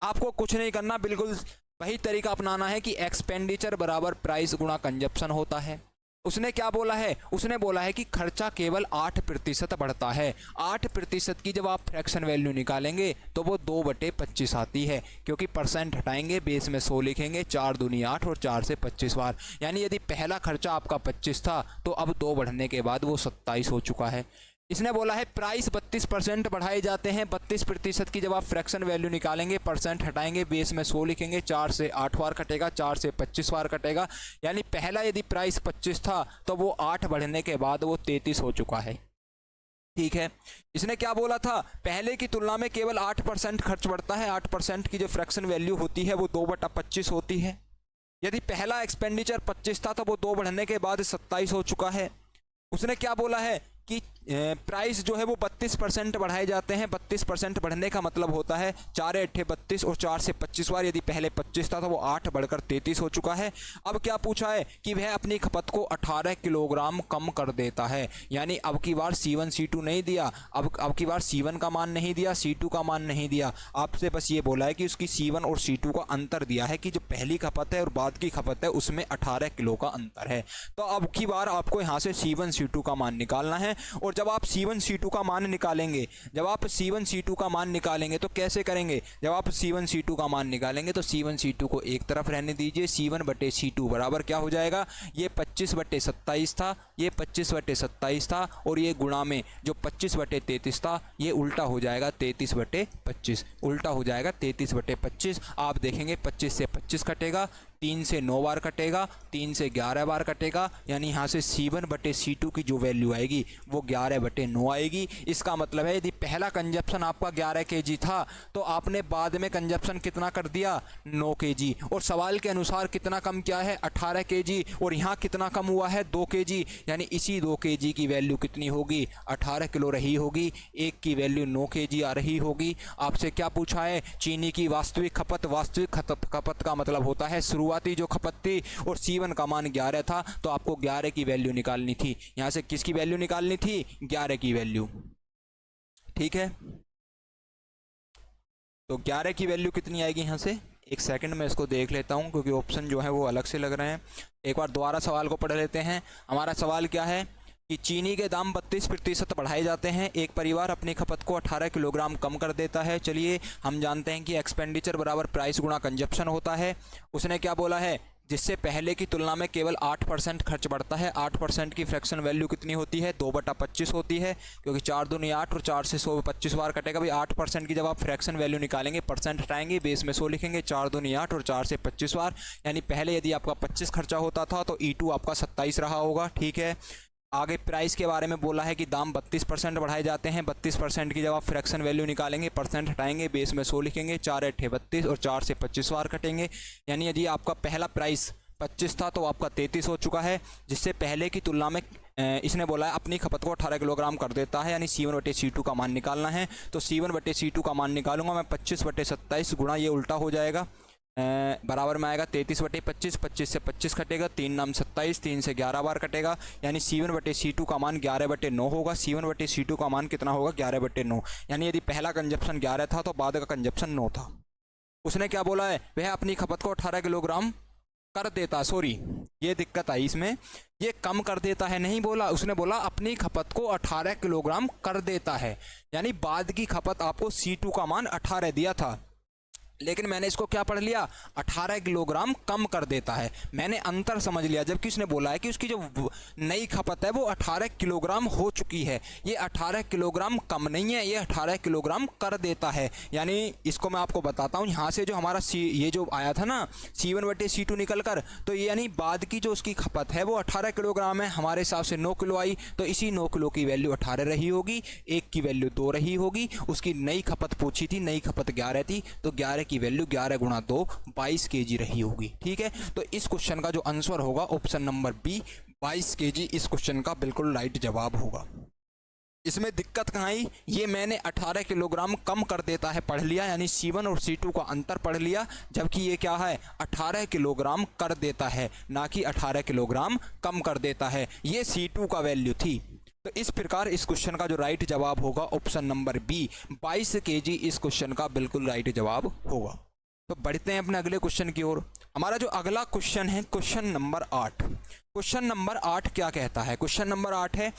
आपको कुछ नहीं करना, बिल्कुल वही तरीका अपनाना है कि एक्सपेंडिचर बराबर प्राइस गुणा कंजप्शन होता है। उसने क्या बोला है? उसने बोला है कि खर्चा केवल 8% बढ़ता है। 8% की जब आप फ्रैक्शन वैल्यू निकालेंगे तो वो 2/25 आती है, क्योंकि परसेंट हटाएंगे, बेस में 100 लिखेंगे, 4 दूनी 8 और 4 से 25 बार। यानी यदि पहला खर्चा आपका 25 था तो अब 2 बढ़ने के बाद वो 27 हो चुका है। इसने बोला है प्राइस 32% बढ़ाए जाते हैं। 32% की जब आप फ्रैक्शन वैल्यू निकालेंगे, परसेंट हटाएंगे, बेस में 100 लिखेंगे, 4 से 8 बार कटेगा, 4 से 25 बार कटेगा। यानी पहला यदि प्राइस 25 था तो वो 8 बढ़ने के बाद वो 33 हो चुका है। ठीक है, इसने क्या बोला था? पहले की तुलना में केवल 8% खर्च बढ़ता है। 8% की जो फ्रैक्शन वैल्यू होती है वो 2/25 होती है। यदि पहला एक्सपेंडिचर 25 था तो वो 2 बढ़ने के बाद 27 हो चुका है। उसने क्या बोला है कि प्राइस जो है वो 32% बढ़ाए जाते हैं। 32% बढ़ने का मतलब होता है 4 8 32 और 4 से 25 बार। यदि पहले 25 था तो वो 8 बढ़कर 33 हो चुका है। अब क्या पूछा है कि वह अपनी खपत को 18 किलोग्राम कम कर देता है। यानी अब की बार C1 C2 नहीं दिया, अब की बार C1 का मान नहीं दिया, C2 का मान नहीं दिया। आपसे बस ये बोला है कि उसकी C1 और C2 का अंतर दिया है कि जो पहली खपत है और बाद की खपत है उसमें 18 किलो का अंतर है। तो अब की बार आपको यहाँ से C1 C2 का मान निकालना है। और जब आप C1 C2 का मान निकालेंगे, जब आप C1 C2 का मान निकालेंगे तो कैसे करेंगे? जब आप C1 C2 का मान निकालेंगे तो C1 C2 को एक तरफ रहने दीजिए। C1/C2 बराबर क्या हो जाएगा? ये 25/27 था, ये 25/27 था, और ये गुणा में जो 25/33 था ये उल्टा हो जाएगा 33/25, उल्टा हो जाएगा 33/25। आप देखेंगे 25 से 25 कटेगा, 3 से 9 बार कटेगा, 3 से 11 बार कटेगा। यानी यहाँ से C1/C2 की जो वैल्यू आएगी वो 11/9 आएगी। इसका मतलब है यदि पहला कंजप्शन आपका 11 kg था तो आपने बाद में कंजप्शन कितना कर दिया? 9 kg। और सवाल के अनुसार कितना कम किया है? 18 kg। और यहाँ कितना कम हुआ है? 2 kg। यानी इसी 2 kg की वैल्यू कितनी होगी? 18 किलो रही होगी। एक की वैल्यू 9 kg आ रही होगी। आपसे क्या पूछा है? चीनी की वास्तविक खपत। वास्तविक खपत का मतलब होता है शुरुआती जो खपत थी, और C1 का मान 11 था तो आपको 11 की वैल्यू निकालनी थी। यहाँ से किसकी वैल्यू निकालनी थी? 11 की वैल्यू। ठीक है, तो 11 की वैल्यू कितनी आएगी यहाँ से? एक सेकंड में इसको देख लेता हूँ क्योंकि ऑप्शन जो है वो अलग से लग रहे हैं। एक बार दोबारा सवाल को पढ़ लेते हैं। हमारा सवाल क्या है कि चीनी के दाम 32% बढ़ाए जाते हैं। एक परिवार अपनी खपत को 18 किलोग्राम कम कर देता है। चलिए हम जानते हैं कि एक्सपेंडिचर बराबर प्राइस गुणा कंजप्शन होता है। उसने क्या बोला है? जिससे पहले की तुलना में केवल 8% खर्च बढ़ता है। 8% की फ्रैक्शन वैल्यू कितनी होती है? 2/25 होती है, क्योंकि 4 दूनी 8 और 4 से 125 बार कटेगा। भाई 8% की जब आप फ्रैक्शन वैल्यू निकालेंगे, परसेंट हटाएंगे, बेस में 100 लिखेंगे, 4 दूनी 8 और 4 से 25 बार। यानी पहले यदि आपका 25 खर्चा होता था तो E2 आपका 27 रहा होगा। ठीक है, आगे प्राइस के बारे में बोला है कि दाम 32% बढ़ाए जाते हैं। 32% की जब आप फ्रैक्शन वैल्यू निकालेंगे, परसेंट हटाएंगे, बेस में 100 लिखेंगे, 4 8 32 और 4 से 25 बार कटेंगे। यानी यदि आपका पहला प्राइस 25 था तो आपका 33 हो चुका है, जिससे पहले की तुलना में इसने बोला है अपनी खपत को 18 किलोग्राम कर देता है। यानी C1/C2 का मान निकालना है। तो C1/C2 का मान निकालूंगा मैं 25/27 गुणा, ये उल्टा हो जाएगा, बराबर में आएगा 33/25। 25 से 25 कटेगा, 3 नाम 27, 3 से 11 बार कटेगा। यानी C1/C2 का मान 11/9 होगा। C1/C2 का मान कितना होगा? 11/9। यानी यदि पहला कंजप्शन 11 था तो बाद का कंजप्शन 9 था। उसने क्या बोला है? वह अपनी खपत को 18 किलोग्राम कर देता, सॉरी ये दिक्कत आई इसमें, ये कम कर देता है नहीं बोला, उसने बोला अपनी खपत को 18 किलोग्राम कर देता है। यानी बाद की खपत आपको C2 का मान 18 दिया था, लेकिन मैंने इसको क्या पढ़ लिया, 18 किलोग्राम कम कर देता है। मैंने अंतर समझ लिया, जबकि उसने बोला है कि उसकी जो नई खपत है वो 18 किलोग्राम हो चुकी है। ये 18 किलोग्राम कम नहीं है, ये 18 किलोग्राम कर देता है। यानी इसको मैं आपको बताता हूँ, यहाँ से जो हमारा ये जो आया था ना C1/C2 निकल कर, तो ये यानी बाद की जो उसकी खपत है वो 18 किलोग्राम है। हमारे हिसाब से 9 किलो आई, तो इसी 9 किलो की वैल्यू 18 रही होगी, एक की वैल्यू 2 रही होगी। उसकी नई खपत पूछी थी, नई खपत 11 थी, तो 11 की वैल्यू 11 गुणा 2 22 kg रही होगी। ठीक है, तो इस क्वेश्चन का जो आंसर होगा ऑप्शन नंबर बी 22 kg इस क्वेश्चन का बिल्कुल राइट जवाब होगा। इसमें दिक्कत कहाँ आई, ये मैंने 18 किलोग्राम कम कर देता है पढ़ लिया, यानी C1 और C2 का अंतर पढ़ लिया, जबकि ये क्या है 18 किलोग्राम कर देता है, ना कि 18 किलोग्राम कम कर देता है। ये C2 का वैल्यू थी। तो इस प्रकार इस क्वेश्चन का जो राइट जवाब होगा ऑप्शन नंबर बी 22 kg इस क्वेश्चन का बिल्कुल राइट जवाब होगा। तो बढ़ते हैं अपने अगले क्वेश्चन की ओर। हमारा जो अगला क्वेश्चन है क्वेश्चन नंबर 8। क्वेश्चन नंबर 8 क्या कहता है, क्वेश्चन नंबर 8 है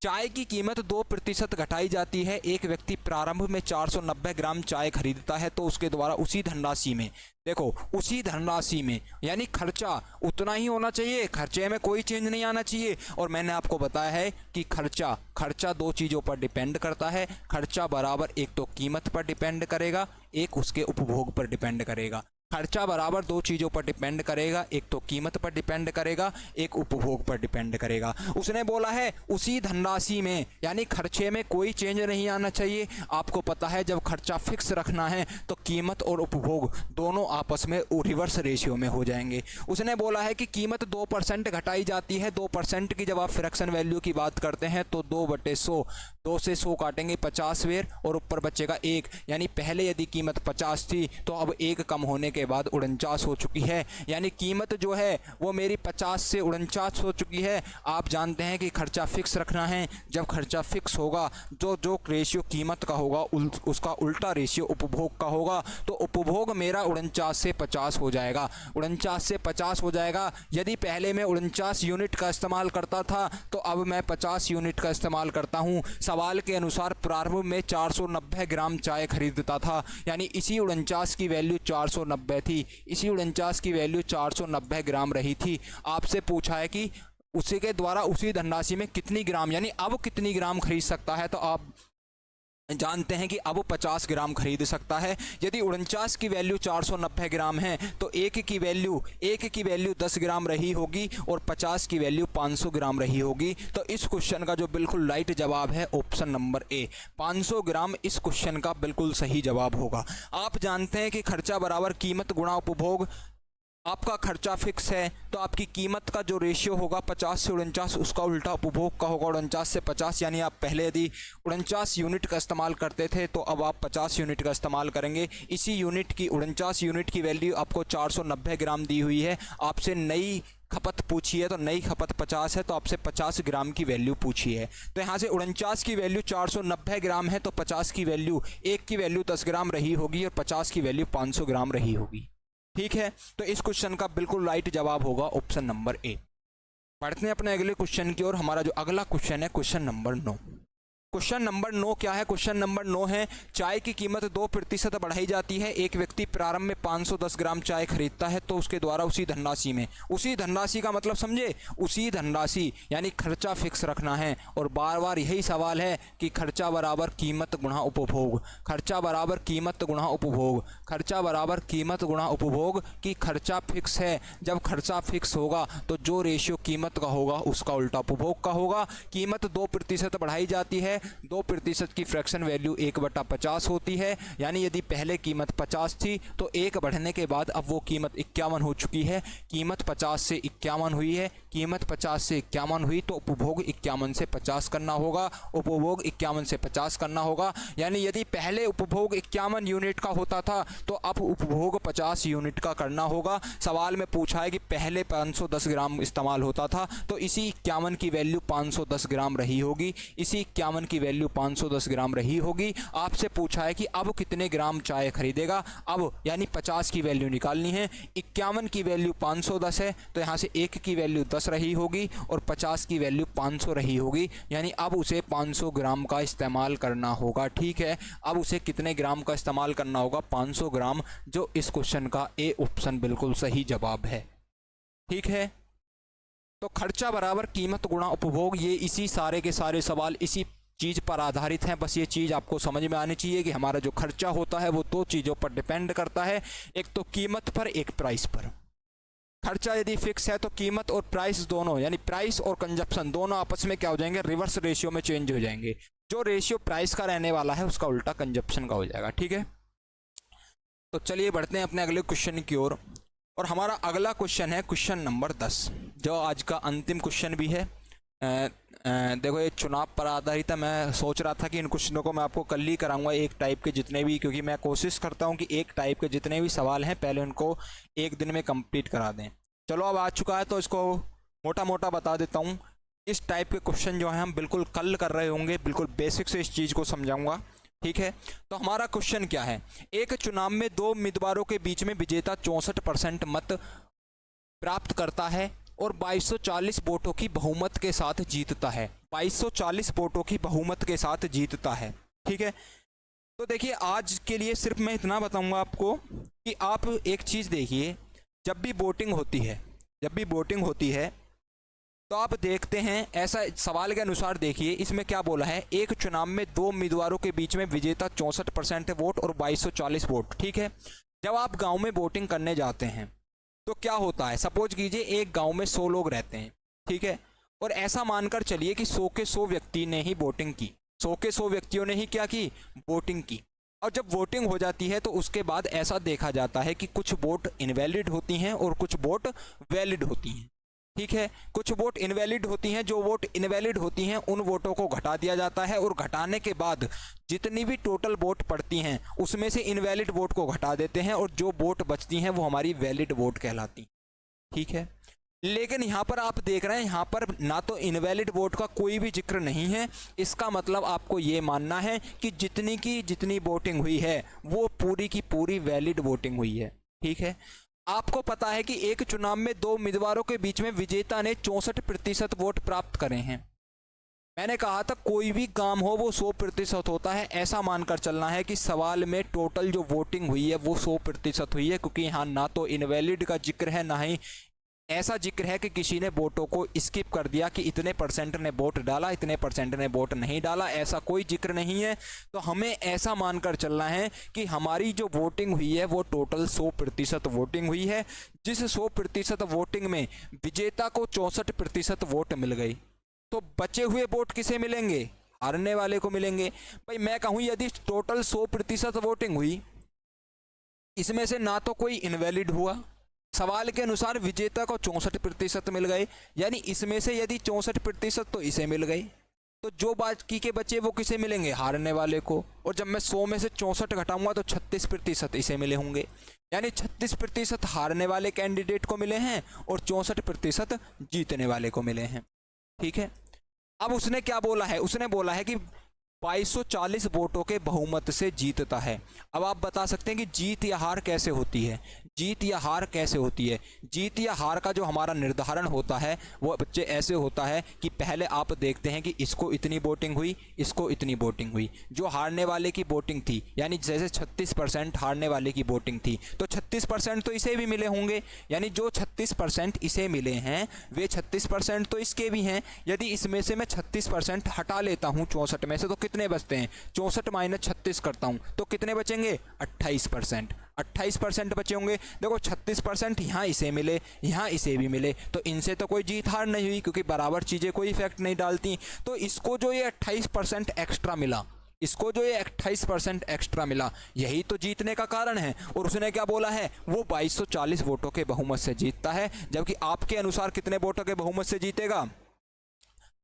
चाय की कीमत 2% घटाई जाती है। एक व्यक्ति प्रारंभ में 490 ग्राम चाय खरीदता है, तो उसके द्वारा उसी धनराशि में, देखो उसी धनराशि में यानी खर्चा उतना ही होना चाहिए, खर्चे में कोई चेंज नहीं आना चाहिए। और मैंने आपको बताया है कि खर्चा दो चीज़ों पर डिपेंड करता है। खर्चा बराबर एक तो कीमत पर डिपेंड करेगा, एक उसके उपभोग पर डिपेंड करेगा। खर्चा बराबर दो चीज़ों पर डिपेंड करेगा, एक तो कीमत पर डिपेंड करेगा, एक उपभोग पर डिपेंड करेगा। उसने बोला है उसी धनराशि में, यानी खर्चे में कोई चेंज नहीं आना चाहिए। आपको पता है जब खर्चा फिक्स रखना है तो कीमत और उपभोग दोनों आपस में रिवर्स रेशियो में हो जाएंगे। उसने बोला है कि कीमत 2% घटाई जाती है। 2% की जब आप फ्रैक्शन वैल्यू की बात करते हैं तो 2/100, 2 से 100 काटेंगे 50 वेर और ऊपर बचेगा 1, यानी पहले यदि कीमत 50 थी तो अब 1 कम होने के बाद 49 हो चुकी है, यानी कीमत जो है वो मेरी 50 से 49 हो चुकी है। आप जानते हैं कि खर्चा फिक्स रखना है। जब खर्चा फिक्स होगा जो रेशियो कीमत का होगा उसका उल्टा रेशियो उपभोग का होगा, तो उपभोग मेरा 49 से 50 हो जाएगा। 49 से 50 हो जाएगा। यदि पहले मैं 49 यूनिट का इस्तेमाल करता था तो अब मैं 50 यूनिट का इस्तेमाल करता हूँ। सवाल के अनुसार प्रारंभ में 490 ग्राम चाय खरीदता था, यानी इसी 49 की वैल्यू 490 थी, इसी 49 की वैल्यू 490 ग्राम रही थी। आपसे पूछा है कि उसी के द्वारा उसी धनराशि में कितनी ग्राम, यानी अब कितनी ग्राम खरीद सकता है, तो आप जानते हैं कि अब 50 ग्राम खरीद सकता है। यदि 49 की वैल्यू 490 ग्राम है तो एक की वैल्यू 10 ग्राम रही होगी और 50 की वैल्यू 500 ग्राम रही होगी। तो इस क्वेश्चन का जो बिल्कुल राइट जवाब है ऑप्शन नंबर ए 500 ग्राम इस क्वेश्चन का बिल्कुल सही जवाब होगा। आप जानते हैं कि खर्चा बराबर कीमत गुणा उपभोग। आपका खर्चा फिक्स है तो आपकी कीमत का जो रेशियो होगा 50 से 49 उसका उल्टा उपभोग का होगा 49 से 50, यानी आप पहले यदि 49 यूनिट का इस्तेमाल करते थे तो अब आप 50 यूनिट का इस्तेमाल करेंगे। इसी यूनिट की 49 यूनिट की वैल्यू आपको 490 ग्राम दी हुई है। आपसे नई खपत पूछी है तो नई खपत 50 है तो आपसे 50 ग्राम की वैल्यू पूछी है। तो यहाँ से 49 की वैल्यू 490 ग्राम है तो 50 की वैल्यू, एक की वैल्यू 10 ग्राम रही होगी और 50 की वैल्यू 500 ग्राम रही होगी। ठीक है, तो इस क्वेश्चन का बिल्कुल राइट जवाब होगा ऑप्शन नंबर ए। बढ़ते हैं अपने अगले क्वेश्चन की ओर। हमारा जो अगला क्वेश्चन है क्वेश्चन नंबर 9। क्वेश्चन नंबर 9 क्या है, क्वेश्चन नंबर 9 है चाय की कीमत 2% बढ़ाई जाती है। एक व्यक्ति प्रारंभ में 510 ग्राम चाय खरीदता है तो उसके द्वारा उसी धनराशि में, उसी धनराशि का मतलब समझे, उसी धनराशि यानी खर्चा फिक्स रखना है। और बार बार यही सवाल है कि खर्चा बराबर कीमत गुणा उपभोग, खर्चा बराबर कीमत गुणा उपभोग, खर्चा बराबर कीमत गुणा उपभोग की खर्चा फिक्स है। जब खर्चा फिक्स होगा तो जो रेशियो कीमत का होगा उसका उल्टा उपभोग का होगा। कीमत 2% बढ़ाई जाती है, 2% की फ्रैक्शन वैल्यू 1/50 होती है, यानी यदि पहले कीमत 50 थी तो 1 बढ़ने के बाद अब वो कीमत 51 हो चुकी है। कीमत 50 से 51 हुई है, कीमत 50 से 51 हुई तो उपभोग 51 से 50 करना होगा, उपभोग 51 से 50 करना होगा। यानी यदि पहले उपभोग 51 यूनिट का होता था तो अब उपभोग 50 यूनिट का करना होगा। सवाल में पूछा है कि पहले 510 ग्राम इस्तेमाल होता था तो इसी 51 की वैल्यू 510 ग्राम रही होगी, इसी 51 की वैल्यू 510 ग्राम रही होगी। आपसे पूछा है कि अब कितने ग्राम चाय खरीदेगा, अब यानी 50 की वैल्यू निकालनी है। 51 की वैल्यू 510 है, तो यहाँ से 1 की वैल्यू 10 रही होगी और 50 की वैल्यू 500 रही होगी, यानी अब उसे 500 ग्राम का इस्तेमाल करना होगा। ठीक है, अब उसे कितने ग्राम का इस्तेमाल करना होगा? 500 ग्राम, जो इस क्वेश्चन का ए ऑप्शन बिल्कुल सही जवाब है। ठीक है, तो खर्चा बराबर कीमत गुणा उपभोग, ये इसी सारे के सारे सवाल इसी चीज़ पर आधारित हैं। बस ये चीज़ आपको समझ में आनी चाहिए कि हमारा जो खर्चा होता है वो दो चीज़ों पर डिपेंड करता है, एक तो कीमत पर, एक प्राइस पर। खर्चा यदि फिक्स है तो कीमत और प्राइस दोनों, यानी प्राइस और कंजप्शन दोनों आपस में क्या हो जाएंगे? रिवर्स रेशियो में चेंज हो जाएंगे। जो रेशियो प्राइस का रहने वाला है उसका उल्टा कंजप्शन का हो जाएगा। ठीक है, तो चलिए बढ़ते हैं अपने अगले क्वेश्चन की ओर। और हमारा अगला क्वेश्चन है क्वेश्चन नंबर 10, जो आज का अंतिम क्वेश्चन भी है। देखो ये चुनाव पर आधारित है। मैं सोच रहा था कि इन क्वेश्चनों को मैं आपको कल ही कराऊंगा, एक टाइप के जितने भी, क्योंकि मैं कोशिश करता हूं कि एक टाइप के जितने भी सवाल हैं पहले उनको एक दिन में कंप्लीट करा दें। चलो अब आ चुका है तो इसको मोटा मोटा बता देता हूं। इस टाइप के क्वेश्चन जो हैं हम बिल्कुल कल कर रहे होंगे, बिल्कुल बेसिक से इस चीज़ को समझाऊंगा। ठीक है, तो हमारा क्वेश्चन क्या है? एक चुनाव में दो उम्मीदवारों के बीच में विजेता 64% मत प्राप्त करता है और 2240 वोटों की बहुमत के साथ जीतता है। 2240 वोटों की बहुमत के साथ जीतता है। ठीक है, तो देखिए आज के लिए सिर्फ मैं इतना बताऊंगा आपको कि आप एक चीज़ देखिए, जब भी वोटिंग होती है तो आप देखते हैं, ऐसा सवाल के अनुसार देखिए इसमें क्या बोला है, एक चुनाव में दो उम्मीदवारों के बीच में विजेता 64% वोट और 2240 वोट। ठीक है, जब आप गांव में वोटिंग करने जाते हैं तो क्या होता है? सपोज कीजिए एक गांव में 100 लोग रहते हैं। ठीक है, और ऐसा मानकर चलिए कि 100 के 100 व्यक्ति ने ही वोटिंग की, 100 के 100 व्यक्तियों ने ही क्या की? वोटिंग की। और जब वोटिंग हो जाती है तो उसके बाद ऐसा देखा जाता है कि कुछ वोट इनवैलिड होती हैं और कुछ वोट वैलिड होती हैं। ठीक है, कुछ वोट इनवैलिड होती हैं, जो वोट इनवैलिड होती हैं उन वोटों को घटा दिया जाता है और घटाने के बाद जितनी भी टोटल वोट पड़ती हैं उसमें से इनवैलिड वोट को घटा देते हैं और जो वोट बचती हैं वो हमारी वैलिड वोट कहलाती हैं। ठीक है, लेकिन यहाँ पर आप देख रहे हैं, यहाँ पर ना तो इनवैलिड वोट का कोई भी जिक्र नहीं है। इसका मतलब आपको ये मानना है कि जितनी की जितनी वोटिंग हुई है वो पूरी की पूरी वैलिड वोटिंग हुई है। ठीक है, आपको पता है कि एक चुनाव में दो उम्मीदवारों के बीच में विजेता ने 64% वोट प्राप्त करे हैं। मैंने कहा था कोई भी काम हो वो 100% होता है, ऐसा मानकर चलना है कि सवाल में टोटल जो वोटिंग हुई है वो 100% हुई है, क्योंकि यहाँ ना तो इनवैलिड का जिक्र है, ना ही ऐसा जिक्र है कि किसी ने वोटों को स्किप कर दिया कि इतने परसेंट ने वोट डाला, इतने परसेंट ने वोट नहीं डाला, ऐसा कोई जिक्र नहीं है। तो हमें ऐसा मानकर चलना है कि हमारी जो वोटिंग हुई है वो टोटल 100% वोटिंग हुई है, जिस 100% वोटिंग में विजेता को 64% वोट मिल गई। तो बचे हुए वोट किसे मिलेंगे? हारने वाले को मिलेंगे। भाई मैं कहूँ यदि टोटल 100% वोटिंग हुई, इसमें से ना तो कोई इनवैलिड हुआ, सवाल के अनुसार विजेता को 64% मिल गए, यानी इसमें से यदि 64% तो इसे मिल गई, तो जो बाकी के बचे वो किसे मिलेंगे? हारने वाले को। और जब मैं 100 में से 64 घटाऊंगा तो 36% इसे मिले होंगे, यानी 36% हारने वाले कैंडिडेट को मिले हैं और 64% जीतने वाले को मिले हैं। ठीक है, अब उसने क्या बोला है? उसने बोला है कि 2240 वोटों के बहुमत से जीतता है। अब आप बता सकते हैं कि जीत या हार कैसे होती है? जीत या हार कैसे होती है? जीत या हार का जो हमारा निर्धारण होता है वो बच्चे ऐसे होता है कि पहले आप देखते हैं कि इसको इतनी वोटिंग हुई, इसको इतनी वोटिंग हुई। जो हारने वाले की वोटिंग थी, यानी जैसे 36% हारने वाले की वोटिंग थी, तो 36% तो इसे भी मिले होंगे, यानी जो 36% इसे मिले हैं वे 36% तो इसके भी हैं। यदि इसमें से मैं 36% हटा लेता हूँ 64 में से, तो कितने बचते हैं? 64 माइनस 36 करता हूँ तो कितने बचेंगे? 28%। 28% बचे होंगे। देखो 36% यहाँ इसे मिले, यहाँ इसे भी मिले, तो इनसे तो कोई जीत हार नहीं हुई, क्योंकि बराबर चीज़ें कोई इफेक्ट नहीं डालती। तो इसको जो ये 28% एक्स्ट्रा मिला, इसको जो ये 28% एक्स्ट्रा मिला, यही तो जीतने का कारण है। और उसने क्या बोला है? वो 2240 वोटों के बहुमत से जीतता है, जबकि आपके अनुसार कितने वोटों के बहुमत से जीतेगा?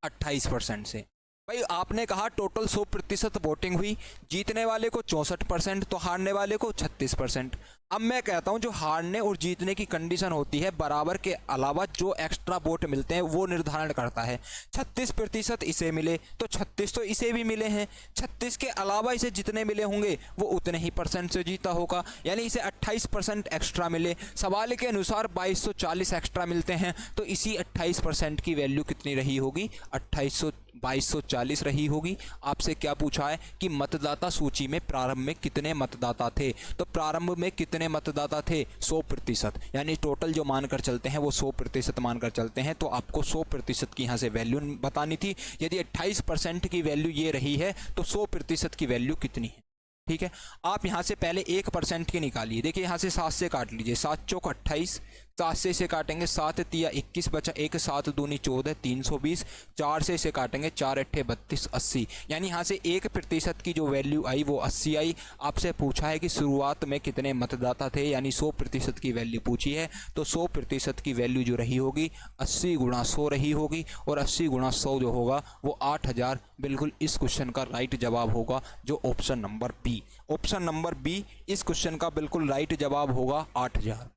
28% से। भाई आपने कहा टोटल 100% वोटिंग हुई, जीतने वाले को 64% तो हारने वाले को 36%। अब मैं कहता हूं जो हारने और जीतने की कंडीशन होती है बराबर के अलावा जो एक्स्ट्रा वोट मिलते हैं वो निर्धारण करता है। 36% इसे मिले तो 36 तो इसे भी मिले हैं, 36 के अलावा इसे जितने मिले होंगे वो उतने ही परसेंट से जीता होगा, यानी इसे 28% एक्स्ट्रा मिले। सवाल के अनुसार 2240 एक्स्ट्रा मिलते हैं तो इसी 28% की वैल्यू कितनी रही होगी, 2240 रही होगी। आपसे क्या पूछा है कि मतदाता सूची में प्रारंभ में कितने मतदाता थे, तो प्रारंभ में कितने मतदाता थे, 100%, यानी टोटल जो मानकर चलते हैं वो 100% मानकर चलते हैं। तो आपको 100% की यहाँ से वैल्यू बतानी थी। यदि 28% की वैल्यू ये रही है तो 100% की वैल्यू कितनी है, ठीक है। आप यहाँ से पहले 1% की निकालिए। देखिए यहाँ से 7 से काट लीजिए, 7 चौक 28, 7 से इसे काटेंगे 7 तिया 21 बचा 1, 7 दूनी 14, 320, 4 से इसे काटेंगे 4 अट्ठे 32, 80, यानी यहाँ से 1% की जो वैल्यू आई वो 80 आई। आपसे पूछा है कि शुरुआत में कितने मतदाता थे, यानी 100% की वैल्यू पूछी है, तो 100% की वैल्यू जो रही होगी 80 गुणा 100 रही होगी, और 80 गुणा 100 जो होगा वो 8000 बिल्कुल इस क्वेश्चन का राइट जवाब होगा, जो option number B. Option number B इस क्वेश्चन का बिल्कुल राइट जवाब होगा 8000।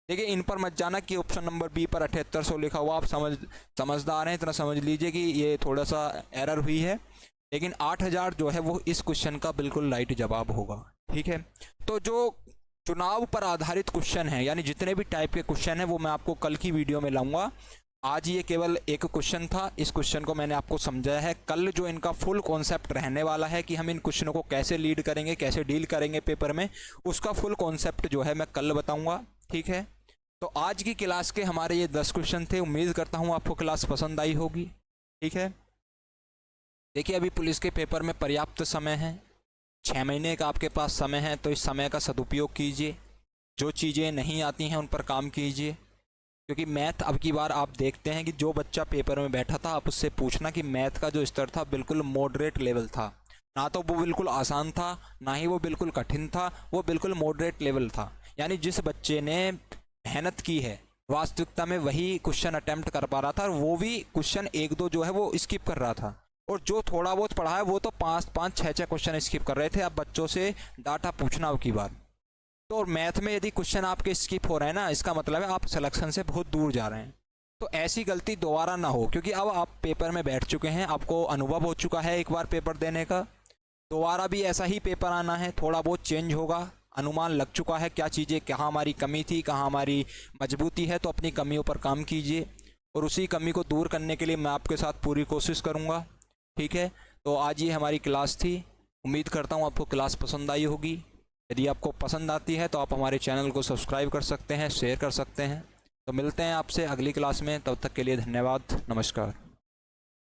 देखिए इन पर मत जाना कि ऑप्शन नंबर बी पर 7800 लिखा हुआ, आप समझदार हैं इतना समझ लीजिए कि ये थोड़ा सा एरर हुई है, लेकिन 8000 जो है वो इस क्वेश्चन का बिल्कुल राइट जवाब होगा, ठीक है। तो जो चुनाव पर आधारित क्वेश्चन है, यानी जितने भी टाइप के क्वेश्चन हैं वो मैं आपको कल की वीडियो में लाऊंगा। आज ये केवल एक क्वेश्चन था, इस क्वेश्चन को मैंने आपको समझाया है। कल जो इनका फुल कॉन्सेप्ट रहने वाला है कि हम इन क्वेश्चनों को कैसे लीड करेंगे, कैसे डील करेंगे पेपर में, उसका फुल कॉन्सेप्ट जो है मैं कल बताऊंगा, ठीक है। तो आज की क्लास के हमारे ये 10 क्वेश्चन थे। उम्मीद करता हूँ आपको क्लास पसंद आई होगी, ठीक है। देखिए अभी पुलिस के पेपर में पर्याप्त समय है, 6 महीने का आपके पास समय है, तो इस समय का सदुपयोग कीजिए। जो चीज़ें नहीं आती हैं उन पर काम कीजिए, क्योंकि मैथ अब की बार आप देखते हैं कि जो बच्चा पेपर में बैठा था आप उससे पूछना कि मैथ का जो स्तर था बिल्कुल मॉडरेट लेवल था, ना तो वो बिल्कुल आसान था ना ही वो बिल्कुल कठिन था, वो बिल्कुल मॉडरेट लेवल था। यानी जिस बच्चे ने मेहनत की है वास्तविकता में वही क्वेश्चन अटेम्प्ट कर पा रहा था, और वो भी क्वेश्चन 1-2 जो है वो स्किप कर रहा था, और जो थोड़ा बहुत पढ़ा है वो तो 5-5, 6-6 क्वेश्चन स्किप कर रहे थे। अब बच्चों से डाटा पूछना अब की बार। तो मैथ में यदि क्वेश्चन आपके स्किप हो रहे हैं ना, इसका मतलब है आप सिलेक्शन से बहुत दूर जा रहे हैं। तो ऐसी गलती दोबारा ना हो, क्योंकि अब आप पेपर में बैठ चुके हैं, आपको अनुभव हो चुका है एक बार पेपर देने का। दोबारा भी ऐसा ही पेपर आना है, थोड़ा बहुत चेंज होगा, अनुमान लग चुका है क्या चीज़ें, कहाँ हमारी कमी थी, कहाँ हमारी मजबूती है, तो अपनी कमियों पर काम कीजिए, और उसी कमी को दूर करने के लिए मैं आपके साथ पूरी कोशिश करूँगा, ठीक है। तो आज ये हमारी क्लास थी। उम्मीद करता हूँ आपको क्लास पसंद आई होगी। यदि आपको पसंद आती है तो आप हमारे चैनल को सब्सक्राइब कर सकते हैं, शेयर कर सकते हैं। तो मिलते हैं आपसे अगली क्लास में, तब तक के लिए धन्यवाद, नमस्कार।